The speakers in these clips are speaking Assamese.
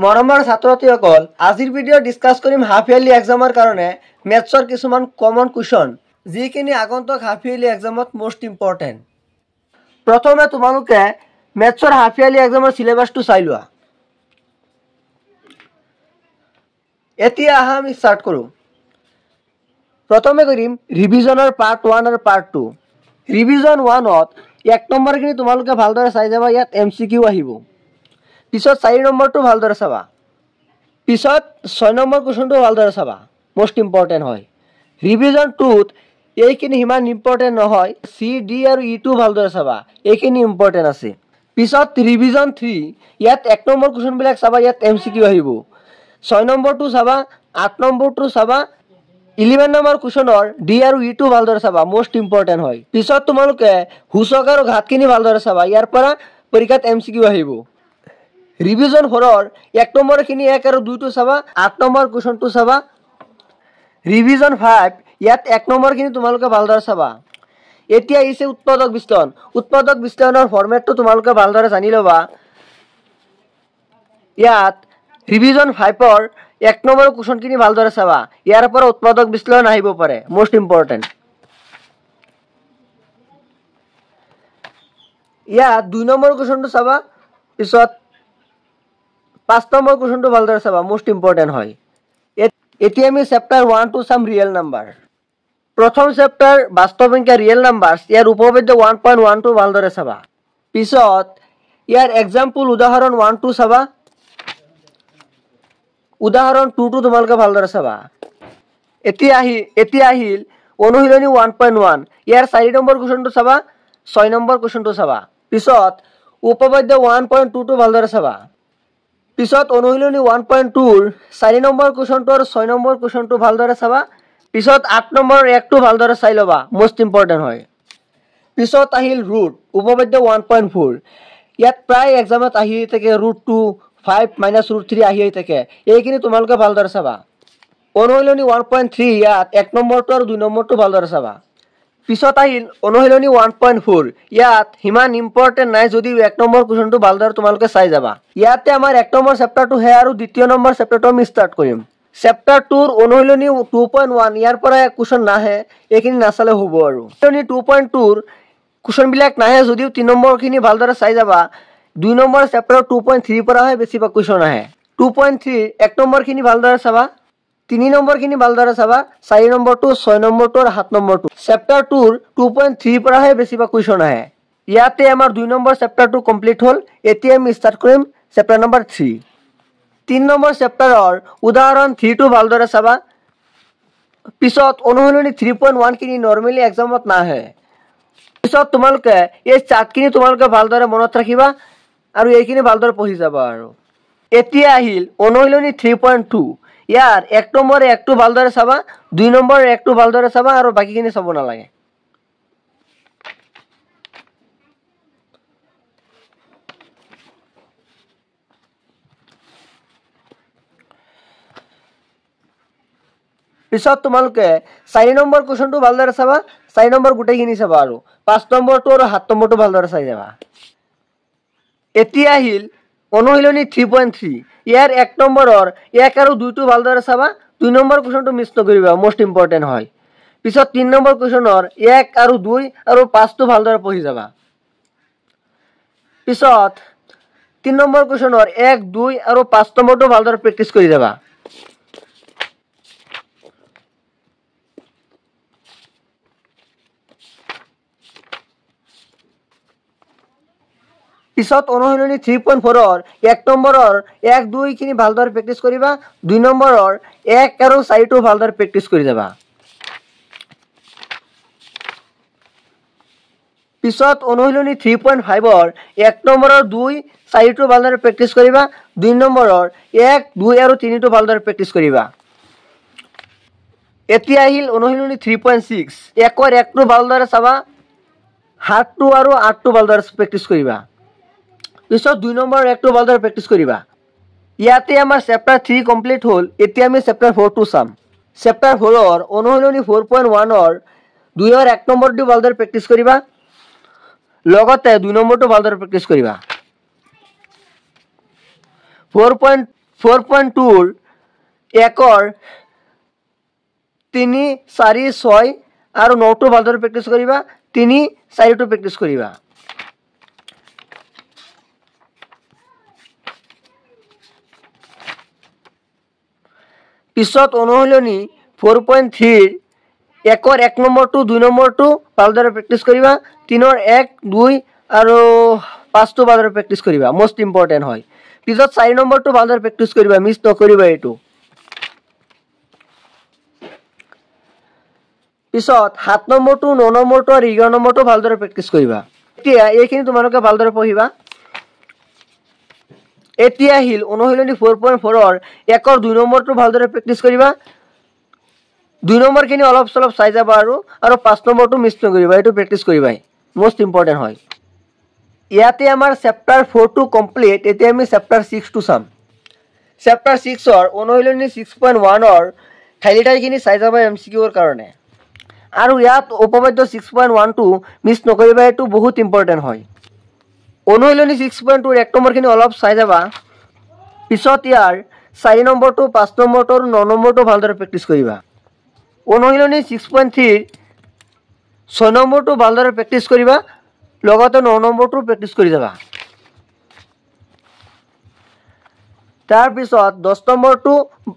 মৰমৰ ছাত্ৰ-ছাত্ৰীসকল, আজিৰ ভিডিঅ' ডিছকাছ কৰিম হাফ ইয়াৰলি এক্সামৰ কাৰণে মেথছৰ কিছুমান কমন কুৱেশ্যন যিখিনি আগন্তুক হাফ ইয়াৰলি এক্সামত মোষ্ট ইম্পৰ্টেণ্ট। প্ৰথমে তোমালোকে মেথছৰ হাফ ইয়াৰলি এক্সামৰ চিলেবাছটো চাই লোৱা। এতিয়া আহা আমি ষ্টাৰ্ট কৰোঁ। প্ৰথমে কৰিম ৰিভিজনৰ পাৰ্ট 1 আৰু পাৰ্ট 2। ৰিভিজন 1ত 1 নম্বৰখিনি তোমালোকে ভালদৰে চাই যাবা, ইয়াত MCQ আহিব। পিছত 4 নম্বৰটো ভালদৰে চাবা। পিছত 6 নম্বৰ কুৱেশ্যনটো ভালদৰে চাবা, মোষ্ট ইম্পৰ্টেণ্ট হয়। ৰিভিজন 2ত এইখিনি সিমান ইম্পৰ্টেণ্ট নহয়, C, D আৰু E2 ভালদৰে চাবা, এইখিনি ইম্পৰ্টেণ্ট আছে। পিছত ৰিভিজন 3 ইয়াত 1 নম্বৰ কুৱেশ্যনবিলাক চাবা, ইয়াত MCQ আহিব। 6 নম্বৰটো চাবা, 8 নম্বৰটো চাবা, 11 নম্বৰ কুৱেশ্যনৰ D আৰু E2 ভালদৰে চাবা, মোষ্ট ইম্পৰ্টেণ্ট হয়। পিছত তোমালোকে সূচক আৰু ঘাতখিনি ভালদৰে চাবা, ইয়াৰ পৰা পৰীক্ষাত MCQ আহিব। ৰিভিজন 4ৰ 1 নম্বৰখিনি 1 আৰু 2টো চাবা, 8 নম্বৰ কুৱেশ্যনটো চাবা। ৰিভিজন 5 ইয়াত 1 নম্বৰখিনি তোমালোকে ভালদৰে চাবা। এতিয়া আহিছে উৎপাদক বিশ্লেষণ। উৎপাদক বিশ্লেষণৰ ফৰ্মেটটো তোমালোকে ভালদৰে জানি ল'বা। ইয়াত ৰিভিজন 5ৰ 1 নম্বৰ কুৱেশ্যনখিনি ভালদৰে চাবা, ইয়াৰ পৰা উৎপাদক বিশ্লেষণ আহিব পাৰে, মোষ্ট ইম্পৰ্টেণ্ট। ইয়াত 2 নম্বৰ কুৱেশ্যনটো চাবা, পিছত 5 নম্বৰ কুৱেশ্যনটো ভালদৰে চাবা, মোষ্ট ইম্পৰ্টেণ্ট হয়। এতিয়া আমি চেপ্টাৰ 1 চাম ৰিয়েল নাম্বাৰ। প্ৰথম চেপ্টাৰ বাস্তৱ সংখ্যা ৰিয়েল নাম্বাৰ, ইয়াৰ উপপাদ্য 1.1টো ভালদৰে চাবা। পিছত ইয়াৰ এক্সাম্পল উদাহৰণ 1 2 চাবা, উদাহৰণ 2টো তোমালোকে ভালদৰে চাবা। এতিয়া আহিল অনুশীলনী 1.1, ইয়াৰ 4 নম্বৰ কুৱেশ্যনটো চাবা, 6 নম্বৰ কুৱেশ্যনটো চাবা। পিছত উপপাদ্য 1.2টো ভালদৰে চাবা। পিছত অনুশীলনী 1.2ৰ 4 নম্বৰ কুৱেশ্যনটো আৰু 6 নম্বৰ কুৱেশ্যনটো ভালদৰে চাবা। পিছত 8 নম্বৰ 1টো ভালদৰে চাই ল'বা, মোষ্ট ইম্পৰ্টেণ্ট হয়। পিছত আহিল ৰুট, উপপাদ্য 1.4, ইয়াত প্ৰায় এক্সামত আহি থাকে √2, 5 - √3 আহি থাকে, এইখিনি তোমালোকে ভালদৰে চাবা। অনুশীলনী 1.3 ইয়াত 1 নম্বৰটো আৰু 2 নম্বৰটো ভালদৰে চাবা। পিছত আহিল অনুশীলনী 1.4, ইয়াত সিমান ইম্পৰ্টেণ্ট নাই যদিও 1 নম্বৰ কুৱেশ্যনটো ভালদৰে তোমালোকে চাই যাবা। ইয়াতে আমাৰ 1 নম্বৰ চেপ্টাৰটো হে আৰু 2য় নম্বৰ চেপ্টাৰটো আমি ষ্টাৰ্ট কৰিম। চেপ্টাৰ 2ৰ অনুশীলনী 2.1 ইয়াৰ পৰা কুৱেশ্যন নাহে, এইখিনি নাচালে হ'ব আৰু। অনুশীলনী 2.2ৰ কুৱেশ্যনবিলাক নাহে যদিও 3 নম্বৰখিনি ভালদৰে চাই যাবা। 2 নম্বৰ চেপ্টাৰৰ 2.3 পৰাহে বেছিভাগ কুৱেশ্যন আহে। 2.3 1 নম্বৰখিনি ভালদৰে চাবা, 3 নম্বৰখিনি ভালদৰে চাবা, 4 নম্বৰটো, 6 নম্বৰটো আৰু 7 নম্বৰটো। চেপ্টাৰ 2ৰ 2.3 পৰাহে বেছিভাগ কুৱেশ্যন আহে। ইয়াতে আমাৰ 2 নম্বৰ চেপ্টাৰটো কমপ্লিট হ'ল। এতিয়া আমি ষ্টাৰ্ট কৰিম চেপ্টাৰ নম্বৰ 3। 3 নম্বৰ চেপ্টাৰৰ উদাহৰণ 3টো ভালদৰে চাবা। পিছত অনুশীলনী 3.1খিনি নৰ্মেলি এক্সামত নাহে। পিছত তোমালোকে এই চাৰ্টখিনি তোমালোকে ভালদৰে মনত ৰাখিবা আৰু এইখিনি ভালদৰে পঢ়ি যাবা আৰু। এতিয়া আহিল অনুশীলনী 3.2, ইয়াৰ 1 নম্বৰ 1টো ভালদৰে চাবা, 2 নম্বৰ 1টো ভালদৰে চাবা আৰু বাকীখিনি চাব নালাগে। পিছত তোমালোকে 4 নম্বৰ কুৱেশ্যনটো ভালদৰে চাবা, 4 নম্বৰ গোটেইখিনি চাবা আৰু 5 নম্বৰটো আৰু 7 নম্বৰটো ভালদৰে চাই যাবা। এতিয়া আহিল অনুশীলনী 3.3, ইয়াৰ 1 নম্বৰৰ 1 আৰু 2টো ভালদৰে চাবা, 2 নম্বৰ কুৱেশ্যনটো মিছ নকৰিবা, মোষ্ট ইম্পৰ্টেণ্ট হয়। পিছত 3 নম্বৰ কুৱেশ্যনৰ 1 আৰু 2 আৰু 5টো ভালদৰে পঢ়ি যাবা। পিছত 3 নম্বৰ কুৱেশ্যনৰ 1, 2 আৰু 5 নম্বৰটো ভালদৰে প্ৰেক্টিছ কৰি যাবা। পিছত অনুশীলনী 3.4ৰ 1 নম্বৰৰ 1, 2খিনি ভালদৰে প্ৰেক্টিছ কৰিবা, 2 নম্বৰৰ 1 আৰু 4টো ভালদৰে প্ৰেক্টিছ কৰি যাবা। পিছত অনুশীলনী 3.5ৰ 1 নম্বৰৰ 2, 4টো ভালদৰে প্ৰেক্টিছ কৰিবা, 2 নম্বৰৰ 1, 2 আৰু 3টো ভালদৰে প্ৰেক্টিছ কৰিবা। এতিয়া আহিল অনুশীলনী 3.6, 1ৰ 1টো ভালদৰে চাবা, 7টো আৰু 8টো ভালদৰে প্ৰেক্টিছ কৰিবা। পিছত 2 নম্বৰ 1টো ভালদৰে প্ৰেক্টিছ কৰিবা। ইয়াতে আমাৰ চেপ্টাৰ 3 কমপ্লিট হ'ল। এতিয়া আমি চেপ্টাৰ 4টো চাম। চেপ্টাৰ 4ৰ অনুশীলনী 4.1ৰ 2ৰ 1 নম্বৰটো ভালদৰে প্ৰেক্টিছ কৰিবা, লগতে 2 নম্বৰটো ভালদৰে প্ৰেক্টিছ কৰিবা। 4. 4.2 1 3 4 6 আৰু 9 ভালদৰে প্ৰেক্টিছ কৰিবা 3 4 প্ৰেক্টিছ কৰিবা পিছত অনুশীলনী 4.3 1 নম্বৰটো 2 নম্বৰটো ভালদৰে প্ৰেক্টিছ কৰিবা 3 1 2 আৰু 5 ভালদৰে প্ৰেক্টিছ কৰিবা মোষ্ট ইম্পৰ্টেণ্ট হয় পিছত 4 নম্বৰটো ভালদৰে প্ৰেক্টিছ কৰিবা মিছ নকৰিবা এইটো পিছত 7 নম্বৰটো 9 নম্বৰটো আৰু 11 নম্বৰটো ভালদৰে প্ৰেক্টিছ কৰিবা এতিয়া এইখিনি তোমালোকে ভালদৰে পঢ়িবা এতিয়া আহিল অনুশীলনী 4.4 ৰ 1 2 নম্বৰটো ভালদৰে প্ৰেক্টিছ কৰিবা 2 নম্বৰখিনি অলপ চলপ চাই যাবা আৰু 5 নম্বৰটো মিছ নকৰিবা এইটো প্ৰেক্টিছ কৰিবা মোষ্ট ইম্পৰ্টেণ্ট হয় ইয়াতে আমাৰ চেপ্টাৰ 4 টো কমপ্লিট এতিয়া আমি চেপ্টাৰ 6 টো চাম চেপ্টাৰ 6 ৰ অনুশীলনী 6.1 ৰ খালি ঠাইখিনি চাই যাবা এমসিকিউৰ কাৰণে আৰু ইয়াত উপপাদ্য 6.1 টো মিছ নকৰিবা এইটো বহুত ইম্পৰ্টেণ্ট হয় অনুশীলনী 6.2 ৰ 1 নম্বৰখিনি অলপ চাই যাবা পিছত ইয়াৰ 4 নম্বৰটো 5 নম্বৰটো আৰু 9 নম্বৰটো ভালদৰে প্ৰেক্টিছ কৰিবা অনুশীলনী 6.3 6 নম্বৰটো ভালদৰে প্ৰেক্টিছ কৰিবা লগতে 9 নম্বৰটো প্ৰেক্টিছ কৰি যাবা তাৰ পিছত 10 নম্বৰটো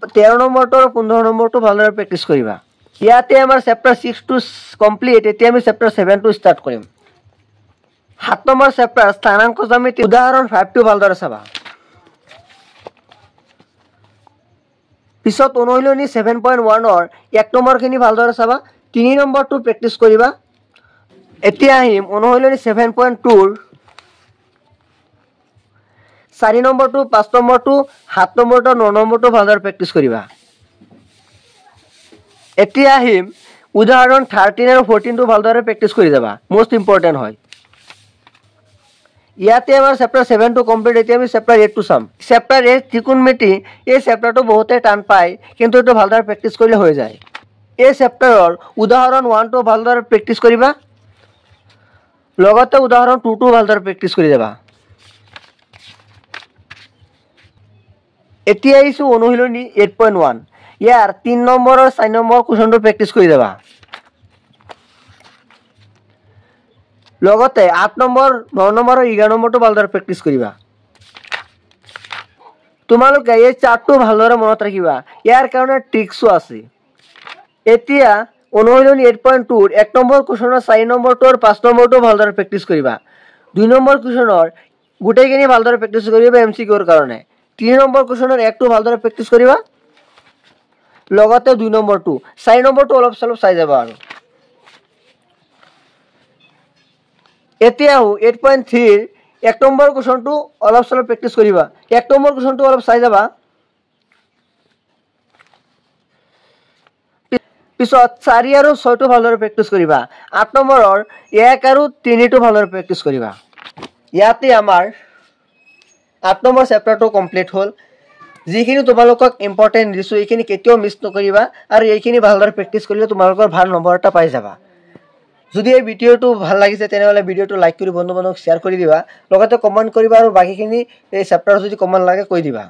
13 নম্বৰটো আৰু 15 নম্বৰটো ভালদৰে প্ৰেক্টিছ কৰিবা ইয়াতে আমাৰ চেপ্টাৰ 6 টো কমপ্লিট এতিয়া আমি চেপ্টাৰ 7 টো ষ্টাৰ্ট কৰিম 7 নম্বৰ চেপ্টাৰ স্থানাংক জ্যামিতি উদাহৰণ 5 টো ভালদৰে চাবা পিছত অনুশীলনী 7.1 ৰ 1 নম্বৰখিনি ভালদৰে চাবা 3 নম্বৰটো প্ৰেক্টিছ কৰিবা এতিয়া আহিম অনুশীলনী 7.2 ৰ 4 নম্বৰটো 5 নম্বৰটো 7 নম্বৰটো 9 নম্বৰটো ভালদৰে প্ৰেক্টিছ কৰিবা এতিয়া আহিম উদাহৰণ 13 আৰু 14 টো ভালদৰে প্ৰেক্টিছ কৰি যাবা মোষ্ট ইম্পৰ্টেণ্ট হয় ইয়াতে আমাৰ চেপ্টাৰ 7 টো কমপ্লিট এতিয়া আমি চেপ্টাৰ 8 টো চাম চেপ্টাৰ 8 ত্ৰিকোণমিতি এই চেপ্টাৰটো বহুতে টান পায় কিন্তু এটো ভালদৰে প্ৰেক্টিছ কৰিলে হৈ যায় এই চেপ্টাৰৰ উদাহৰণ 1 টো ভালদৰে প্ৰেক্টিছ কৰিবা লগতে উদাহৰণ 2 টো ভালদৰে প্ৰেক্টিছ কৰি যাবা এতিয়া আহিছো অনুশীলনী 8.1 ইয়াৰ 3 নম্বৰ আৰু 4 নম্বৰ কোৱেশ্চনটো প্ৰেক্টিছ কৰি যাবা লগতে 8 নম্বৰ 9 নম্বৰ আৰু 11 নম্বৰটো ভালদৰে প্ৰেক্টিছ কৰিবা তোমালোকে এই চাৰ্টটো ভালদৰে মনত ৰাখিবা ইয়াৰ কাৰণে ট্ৰিক্সও আছে এতিয়া অনুশীলনী 8.2 ৰ 1 নম্বৰ কোৱেশ্চনৰ 4 নম্বৰটো আৰু 5 নম্বৰটো ভালদৰে প্ৰেক্টিছ কৰিবা 2 নম্বৰ কোৱেশ্চনৰ গুটেইখিনি ভালদৰে প্ৰেক্টিছ কৰিবা এমসিকিউৰ কাৰণে 3 নম্বৰ কোৱেশ্চনৰ 1 টো ভালদৰে প্ৰেক্টিছ কৰিবা লগতে 2 নম্বৰটো 4 নম্বৰটো অলপ চলপ চাই যাবা আৰু এতিয়া 8.3 ৰ 1 নম্বৰ কোৱেশ্চনটো অলপ চলপ প্ৰেক্টিছ কৰিবা 1 নম্বৰ কোৱেশ্চনটো অলপ চাই যাবা পিছত 4 আৰু 6 টো ভালদৰে প্ৰেক্টিছ কৰিবা 8 নম্বৰৰ 1 আৰু 3 টো ভালদৰে প্ৰেক্টিছ কৰিবা ইয়াতে আমাৰ 8 নম্বৰ চেপ্টাৰটো কমপ্লিট হ'ল যিখিনি তোমালোকক ইম্পৰ্টেন্ট দিছো এইখিনি কেতিয়াও মিছ নকৰিবা আৰু এইখিনি ভালদৰে প্ৰেক্টিছ কৰিলে তোমালোকৰ ভাল নম্বৰ এটা পাই যাবা যদি এই ভিডিওটো ভাল লাগিছে তেনেহলে ভিডিওটো লাইক কৰি বন্ধু বান্ধৱক শেয়াৰ কৰি দিবা লগতে কমেন্ট কৰিবা আৰু বাকিখিনি এই চেপ্টাৰ যদি কমেন্ট লাগে কৈ দিবা